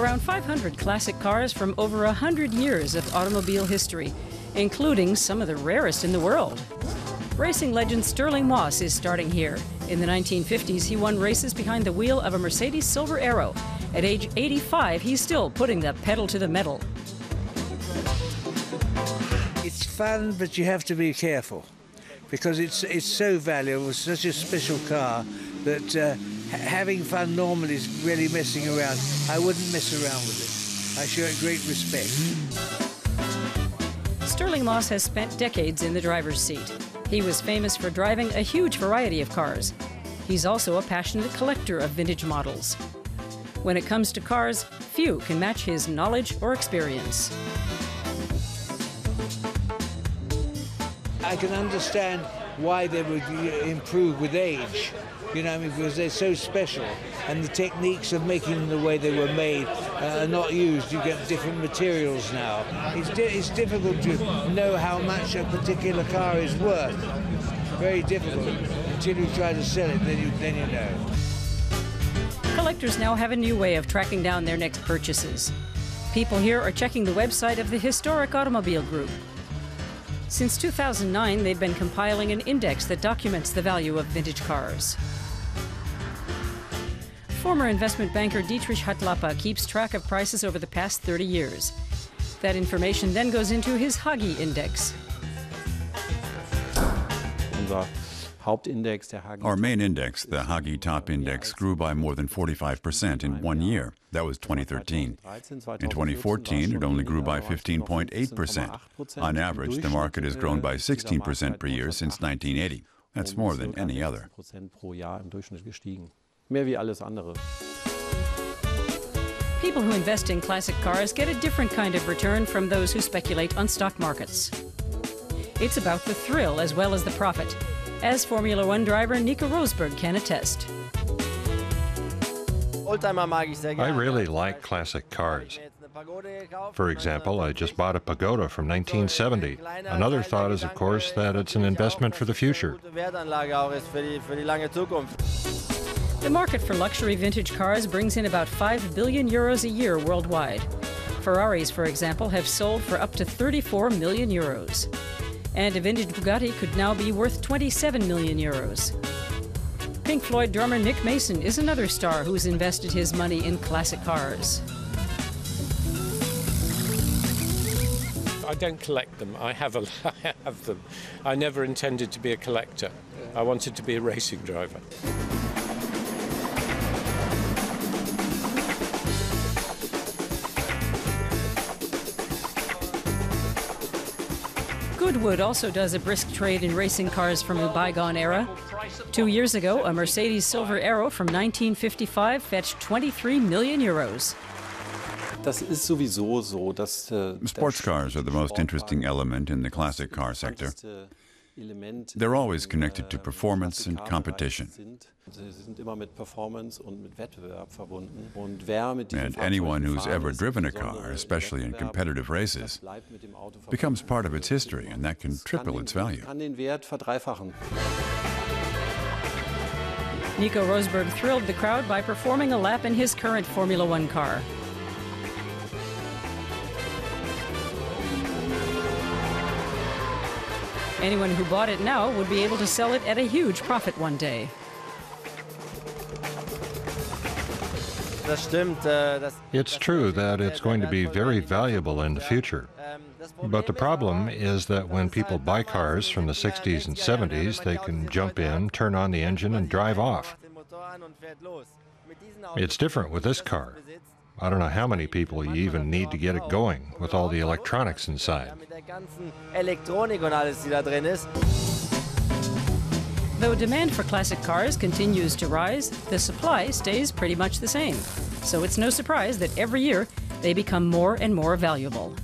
Around 500 classic cars from over 100 years of automobile history, including some of the rarest in the world. Racing legend Stirling Moss is starting here. In the 1950s, he won races behind the wheel of a Mercedes Silver Arrow. At age 85, he's still putting the pedal to the metal. It's fun, but you have to be careful because it's so valuable. It's such a special car that having fun normally is really messing around. I wouldn't mess around with it. I show it great respect. Stirling Moss has spent decades in the driver's seat. He was famous for driving a huge variety of cars. He's also a passionate collector of vintage models. When it comes to cars, few can match his knowledge or experience. I can understand why they would improve with age, you know, because they're so special, and the techniques of making them the way they were made are not used. You get different materials now. It's difficult to know how much a particular car is worth. Very difficult. Until you try to sell it, then you know. Collectors now have a new way of tracking down their next purchases. People here are checking the website of the Historic Automobile Group. Since 2009, they've been compiling an index that documents the value of vintage cars. Former investment banker Dietrich Hatlapa keeps track of prices over the past 30 years. That information then goes into his Hoggy Index. Our main index, the Hoggy Top Index, grew by more than 45% in 1 year. That was 2013. In 2014, it only grew by 15.8%. On average, the market has grown by 16% per year since 1980. That's more than any other. People who invest in classic cars get a different kind of return from those who speculate on stock markets. It's about the thrill as well as the profit, as Formula One driver Nico Rosberg can attest. I really like classic cars. For example, I just bought a Pagoda from 1970. Another thought is, of course, that it's an investment for the future. The market for luxury vintage cars brings in about 5 billion euros a year worldwide. Ferraris, for example, have sold for up to 34 million euros. And a vintage Bugatti could now be worth 27 million euros. Pink Floyd drummer Nick Mason is another star who's invested his money in classic cars. I don't collect them. I have them. I never intended to be a collector. I wanted to be a racing driver. Goodwood also does a brisk trade in racing cars from a bygone era. 2 years ago, a Mercedes Silver Arrow from 1955 fetched 23 million euros. Sports cars are the most interesting element in the classic car sector. They're always connected to performance and competition. And anyone who's ever driven a car, especially in competitive races, becomes part of its history, and that can triple its value. Nico Rosberg thrilled the crowd by performing a lap in his current Formula One car. Anyone who bought it now would be able to sell it at a huge profit one day. It's true that it's going to be very valuable in the future. But the problem is that when people buy cars from the 60s and 70s, they can jump in, turn on the engine, and drive off. It's different with this car. I don't know how many people you even need to get it going with all the electronics inside. Though demand for classic cars continues to rise, the supply stays pretty much the same. So it's no surprise that every year they become more and more valuable.